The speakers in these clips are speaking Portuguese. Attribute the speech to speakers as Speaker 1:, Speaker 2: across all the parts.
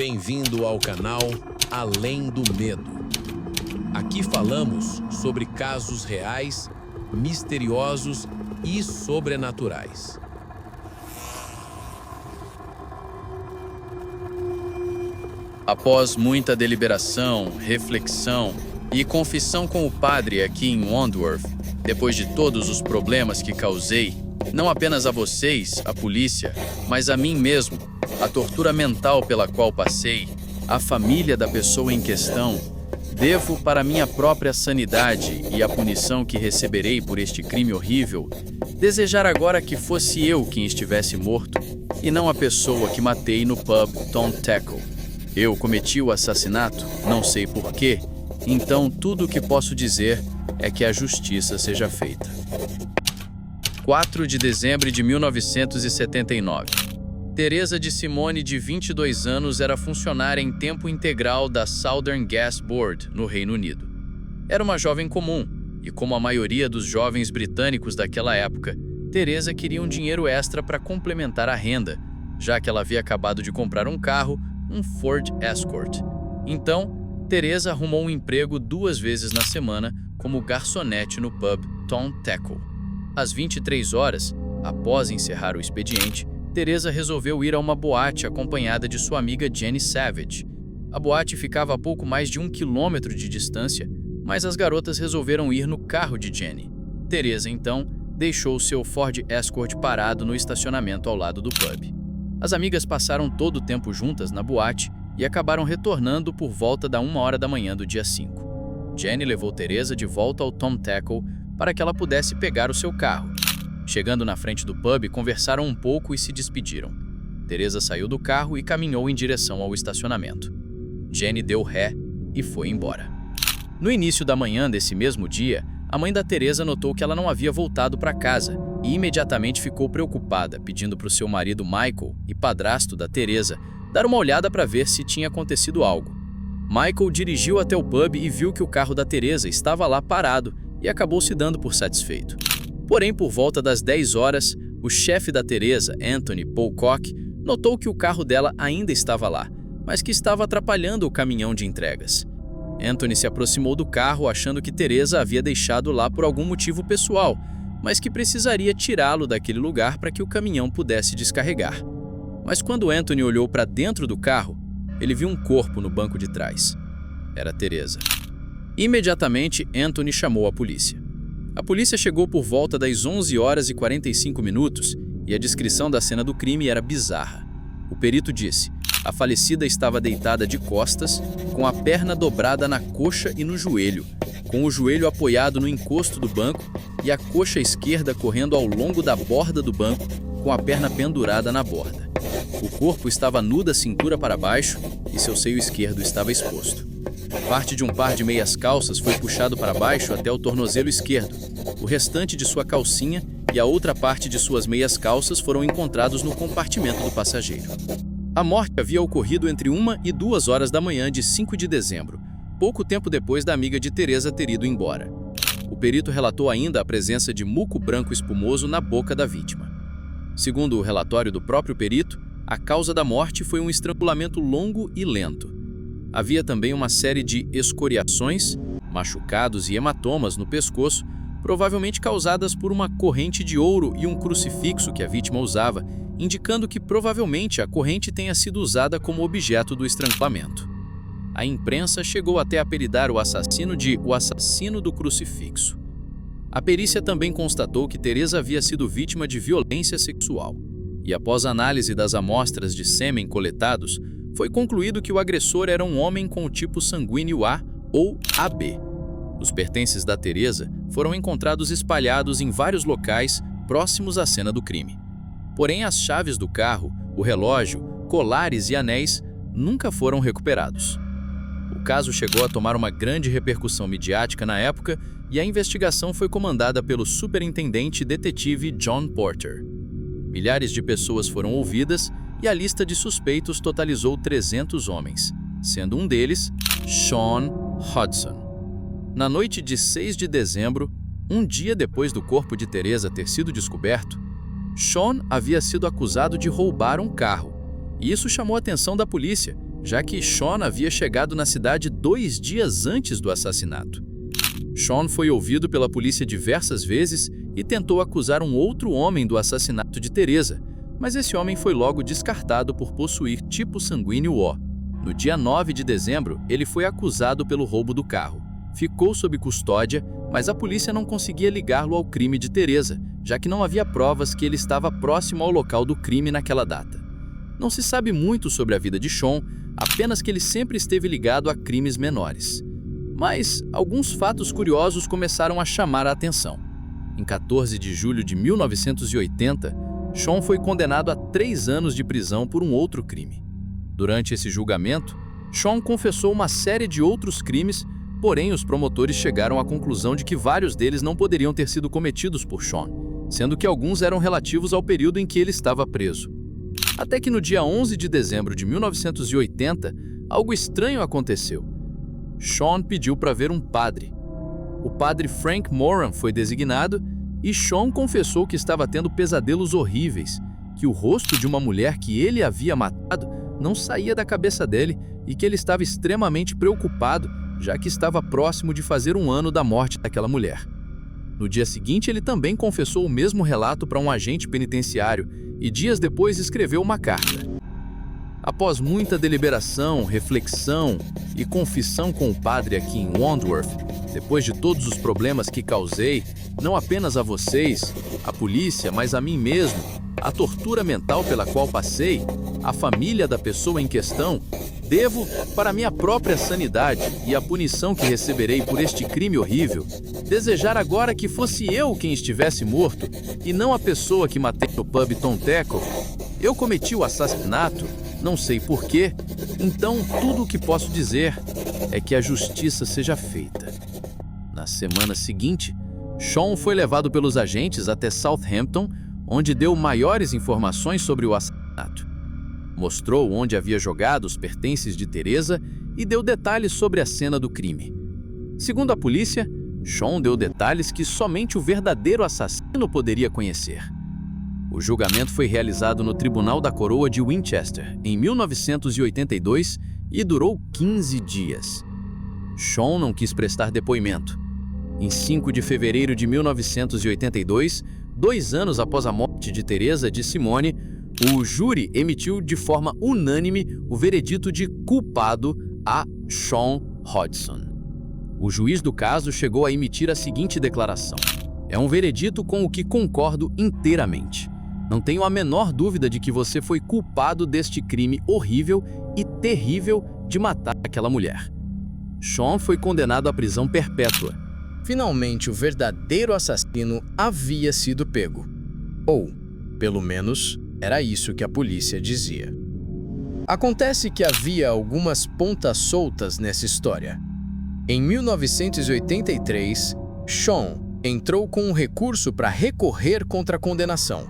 Speaker 1: Bem-vindo ao canal Além do Medo. Aqui falamos sobre casos reais, misteriosos e sobrenaturais.
Speaker 2: Após muita deliberação, reflexão e confissão com o padre aqui em Wandsworth, depois de todos os problemas que causei, não apenas a vocês, a polícia, mas a mim mesmo, a tortura mental pela qual passei, a família da pessoa em questão, devo para minha própria sanidade e a punição que receberei por este crime horrível, desejar agora que fosse eu quem estivesse morto e não a pessoa que matei no pub Tom Tackle. Eu cometi o assassinato, não sei porquê, então tudo o que posso dizer é que a justiça seja feita. 4 de dezembro de 1979. Teresa de Simone, de 22 anos, era funcionária em tempo integral da Southern Gas Board, no Reino Unido. Era uma jovem comum, e como a maioria dos jovens britânicos daquela época, Teresa queria um dinheiro extra para complementar a renda, já que ela havia acabado de comprar um carro, um Ford Escort. Então, Teresa arrumou um emprego 2 vezes na semana como garçonete no pub Tom Tackle. Às 23 horas, após encerrar o expediente, Teresa resolveu ir a uma boate acompanhada de sua amiga Jenny Savage. A boate ficava a pouco mais de 1 quilômetro de distância, mas as garotas resolveram ir no carro de Jenny. Teresa, então, deixou seu Ford Escort parado no estacionamento ao lado do pub. As amigas passaram todo o tempo juntas na boate e acabaram retornando por volta da 1h da manhã do dia 5. Jenny levou Teresa de volta ao Tom Tackle para que ela pudesse pegar o seu carro. Chegando na frente do pub, conversaram um pouco e se despediram. Teresa saiu do carro e caminhou em direção ao estacionamento. Jenny deu ré e foi embora. No início da manhã desse mesmo dia, a mãe da Teresa notou que ela não havia voltado para casa e imediatamente ficou preocupada, pedindo para o seu marido Michael e padrasto da Teresa dar uma olhada para ver se tinha acontecido algo. Michael dirigiu até o pub e viu que o carro da Teresa estava lá parado e acabou se dando por satisfeito. Porém, por volta das 10 horas, o chefe da Teresa, Anthony Pocock, notou que o carro dela ainda estava lá, mas que estava atrapalhando o caminhão de entregas. Anthony se aproximou do carro achando que Teresa havia deixado lá por algum motivo pessoal, mas que precisaria tirá-lo daquele lugar para que o caminhão pudesse descarregar. Mas quando Anthony olhou para dentro do carro, ele viu um corpo no banco de trás. Era Teresa. Imediatamente, Anthony chamou a polícia. A polícia chegou por volta das 11h45 e a descrição da cena do crime era bizarra. O perito disse: a falecida estava deitada de costas, com a perna dobrada na coxa e no joelho, com o joelho apoiado no encosto do banco e a coxa esquerda correndo ao longo da borda do banco, com a perna pendurada na borda. O corpo estava nu da cintura para baixo e seu seio esquerdo estava exposto. Parte de um par de meias calças foi puxado para baixo até o tornozelo esquerdo. O restante de sua calcinha e a outra parte de suas meias calças foram encontrados no compartimento do passageiro. A morte havia ocorrido entre 1 e 2 horas da manhã de 5 de dezembro, pouco tempo depois da amiga de Teresa ter ido embora. O perito relatou ainda a presença de muco branco espumoso na boca da vítima. Segundo o relatório do próprio perito, a causa da morte foi um estrangulamento longo e lento. Havia também uma série de escoriações, machucados e hematomas no pescoço, provavelmente causadas por uma corrente de ouro e um crucifixo que a vítima usava, indicando que provavelmente a corrente tenha sido usada como objeto do estrangulamento. A imprensa chegou até a apelidar o assassino de o assassino do crucifixo. A perícia também constatou que Teresa havia sido vítima de violência sexual. E após análise das amostras de sêmen coletados, foi concluído que o agressor era um homem com o tipo sanguíneo A ou AB. Os pertences da Teresa foram encontrados espalhados em vários locais próximos à cena do crime. Porém, as chaves do carro, o relógio, colares e anéis nunca foram recuperados. O caso chegou a tomar uma grande repercussão midiática na época e a investigação foi comandada pelo superintendente detetive John Porter. Milhares de pessoas foram ouvidas e a lista de suspeitos totalizou 300 homens, sendo um deles Sean Hudson. Na noite de 6 de dezembro, um dia depois do corpo de Teresa ter sido descoberto, Sean havia sido acusado de roubar um carro, e isso chamou a atenção da polícia, já que Sean havia chegado na cidade 2 dias antes do assassinato. Sean foi ouvido pela polícia diversas vezes e tentou acusar um outro homem do assassinato de Teresa, mas esse homem foi logo descartado por possuir tipo sanguíneo O. No dia 9 de dezembro, ele foi acusado pelo roubo do carro. Ficou sob custódia, mas a polícia não conseguia ligá-lo ao crime de Teresa, já que não havia provas que ele estava próximo ao local do crime naquela data. Não se sabe muito sobre a vida de Sean, apenas que ele sempre esteve ligado a crimes menores. Mas alguns fatos curiosos começaram a chamar a atenção. Em 14 de julho de 1980, Sean foi condenado a 3 anos de prisão por um outro crime. Durante esse julgamento, Sean confessou uma série de outros crimes, porém os promotores chegaram à conclusão de que vários deles não poderiam ter sido cometidos por Sean, sendo que alguns eram relativos ao período em que ele estava preso. Até que no dia 11 de dezembro de 1980, algo estranho aconteceu. Sean pediu para ver um padre. O padre Frank Moran foi designado e Sean confessou que estava tendo pesadelos horríveis, que o rosto de uma mulher que ele havia matado não saía da cabeça dele e que ele estava extremamente preocupado, já que estava próximo de fazer 1 ano da morte daquela mulher. No dia seguinte, ele também confessou o mesmo relato para um agente penitenciário e dias depois escreveu uma carta. Após muita deliberação, reflexão e confissão com o padre aqui em Wandsworth, depois de todos os problemas que causei, não apenas a vocês, a polícia, mas a mim mesmo, a tortura mental pela qual passei, a família da pessoa em questão, devo, para minha própria sanidade e a punição que receberei por este crime horrível, desejar agora que fosse eu quem estivesse morto e não a pessoa que matei no pub Tom Tackle. Eu cometi o assassinato, não sei porquê, então tudo o que posso dizer é que a justiça seja feita. Na semana seguinte, Sean foi levado pelos agentes até Southampton, onde deu maiores informações sobre o assassinato. Mostrou onde havia jogado os pertences de Teresa e deu detalhes sobre a cena do crime. Segundo a polícia, Sean deu detalhes que somente o verdadeiro assassino poderia conhecer. O julgamento foi realizado no Tribunal da Coroa de Winchester, em 1982, e durou 15 dias. Sean não quis prestar depoimento. Em 5 de fevereiro de 1982, 2 anos após a morte de Teresa de Simone, o júri emitiu de forma unânime o veredito de culpado a Sean Hodgson. O juiz do caso chegou a emitir a seguinte declaração: "É um veredito com o que concordo inteiramente. Não tenho a menor dúvida de que você foi culpado deste crime horrível e terrível de matar aquela mulher." Sean foi condenado à prisão perpétua. Finalmente, o verdadeiro assassino havia sido pego. Ou, pelo menos, era isso que a polícia dizia. Acontece que havia algumas pontas soltas nessa história. Em 1983, Sean entrou com um recurso para recorrer contra a condenação,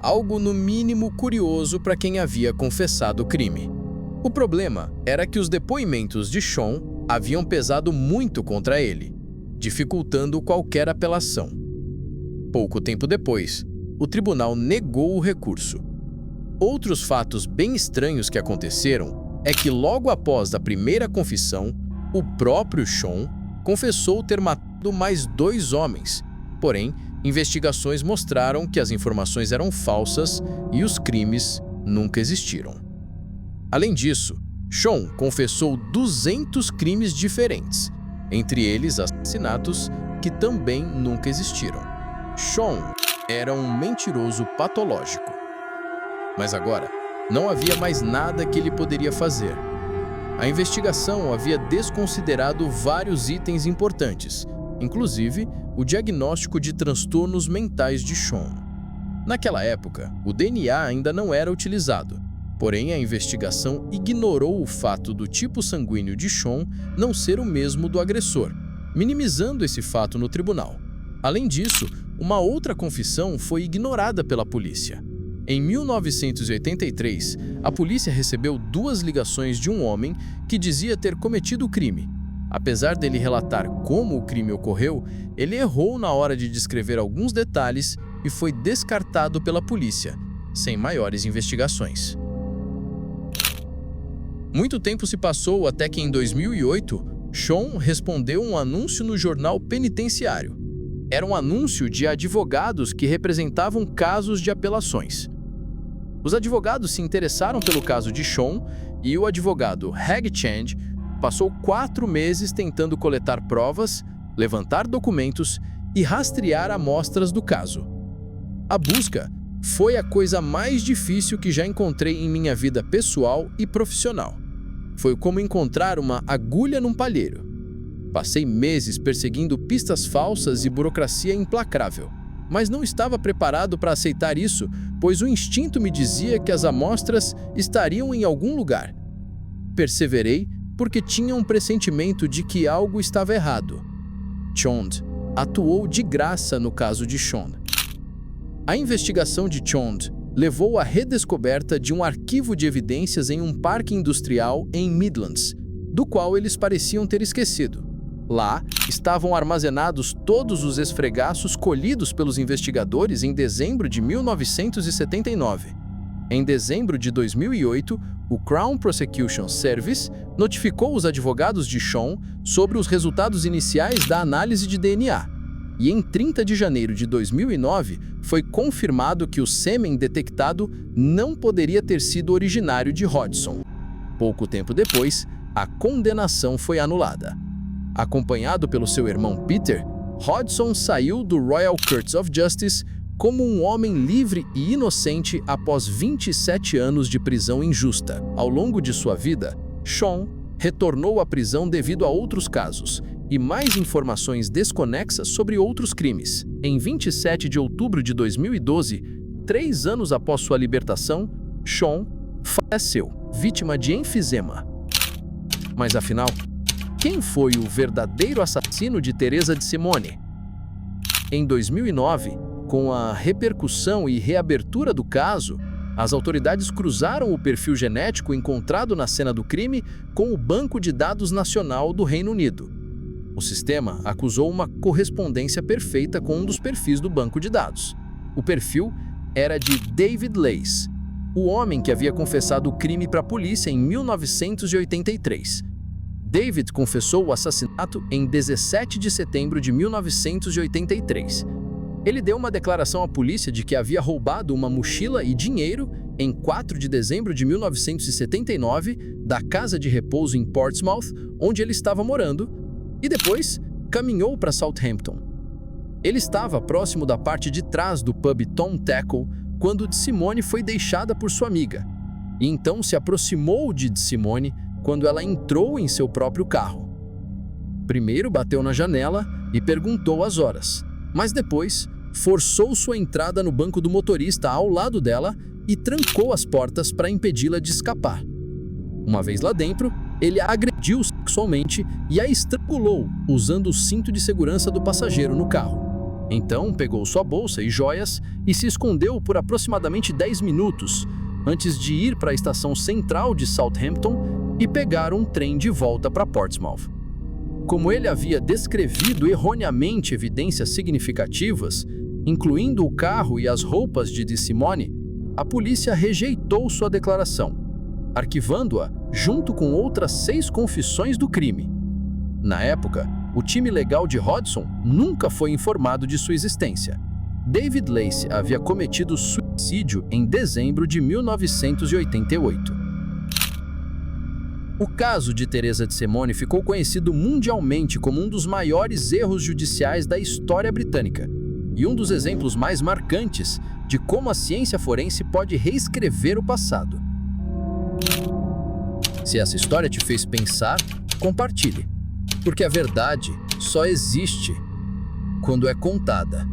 Speaker 2: algo no mínimo curioso para quem havia confessado o crime. O problema era que os depoimentos de Sean haviam pesado muito contra ele, dificultando qualquer apelação. Pouco tempo depois, o tribunal negou o recurso. Outros fatos bem estranhos que aconteceram é que logo após a primeira confissão, o próprio Sean confessou ter matado mais 2 homens. Porém, investigações mostraram que as informações eram falsas e os crimes nunca existiram. Além disso, Sean confessou 200 crimes diferentes, entre eles assassinatos que também nunca existiram. Sean era um mentiroso patológico. Mas agora, não havia mais nada que ele poderia fazer. A investigação havia desconsiderado vários itens importantes, inclusive o diagnóstico de transtornos mentais de Sean. Naquela época, o DNA ainda não era utilizado, porém a investigação ignorou o fato do tipo sanguíneo de Sean não ser o mesmo do agressor, minimizando esse fato no tribunal. Além disso, uma outra confissão foi ignorada pela polícia. Em 1983, a polícia recebeu 2 ligações de um homem que dizia ter cometido o crime. Apesar dele relatar como o crime ocorreu, ele errou na hora de descrever alguns detalhes e foi descartado pela polícia, sem maiores investigações. Muito tempo se passou até que, em 2008, Sean respondeu um anúncio no jornal penitenciário. Era um anúncio de advogados que representavam casos de apelações. Os advogados se interessaram pelo caso de Sean e o advogado Hag Chand passou 4 meses tentando coletar provas, levantar documentos e rastrear amostras do caso. A busca foi a coisa mais difícil que já encontrei em minha vida pessoal e profissional. Foi como encontrar uma agulha num palheiro. Passei meses perseguindo pistas falsas e burocracia implacável, mas não estava preparado para aceitar isso, pois o instinto me dizia que as amostras estariam em algum lugar. Perseverei porque tinha um pressentimento de que algo estava errado. Chand atuou de graça no caso de Sean. A investigação de Chand levou à redescoberta de um arquivo de evidências em um parque industrial em Midlands, do qual eles pareciam ter esquecido. Lá estavam armazenados todos os esfregaços colhidos pelos investigadores em dezembro de 1979. Em dezembro de 2008, o Crown Prosecution Service notificou os advogados de Sean sobre os resultados iniciais da análise de DNA. E em 30 de janeiro de 2009, foi confirmado que o sêmen detectado não poderia ter sido originário de Hodgson. Pouco tempo depois, a condenação foi anulada. Acompanhado pelo seu irmão Peter, Hodgson saiu do Royal Courts of Justice como um homem livre e inocente após 27 anos de prisão injusta. Ao longo de sua vida, Sean retornou à prisão devido a outros casos e mais informações desconexas sobre outros crimes. Em 27 de outubro de 2012, 3 anos após sua libertação, Sean faleceu, vítima de enfisema. Mas afinal, quem foi o verdadeiro assassino de Teresa de Simone? Em 2009, com a repercussão e reabertura do caso, as autoridades cruzaram o perfil genético encontrado na cena do crime com o Banco de Dados Nacional do Reino Unido. O sistema acusou uma correspondência perfeita com um dos perfis do banco de dados. O perfil era de David Lace, o homem que havia confessado o crime para a polícia em 1983. David confessou o assassinato em 17 de setembro de 1983. Ele deu uma declaração à polícia de que havia roubado uma mochila e dinheiro em 4 de dezembro de 1979 da casa de repouso em Portsmouth, onde ele estava morando, e depois caminhou para Southampton. Ele estava próximo da parte de trás do pub Tom Tackle quando de Simone foi deixada por sua amiga, e então se aproximou de Simone quando ela entrou em seu próprio carro. Primeiro bateu na janela e perguntou as horas, mas depois forçou sua entrada no banco do motorista ao lado dela e trancou as portas para impedi-la de escapar. Uma vez lá dentro, ele a agrediu sexualmente e a estrangulou usando o cinto de segurança do passageiro no carro. Então, pegou sua bolsa e joias e se escondeu por aproximadamente 10 minutos antes de ir para a estação central de Southampton e pegar um trem de volta para Portsmouth. Como ele havia descrevido erroneamente evidências significativas, incluindo o carro e as roupas de Simone, a polícia rejeitou sua declaração, arquivando-a junto com outras 6 confissões do crime. Na época, o time legal de Hodgson nunca foi informado de sua existência. David Lace havia cometido suicídio em dezembro de 1988. O caso de Teresa de Simone ficou conhecido mundialmente como um dos maiores erros judiciais da história britânica e um dos exemplos mais marcantes de como a ciência forense pode reescrever o passado. Se essa história te fez pensar, compartilhe, porque a verdade só existe quando é contada.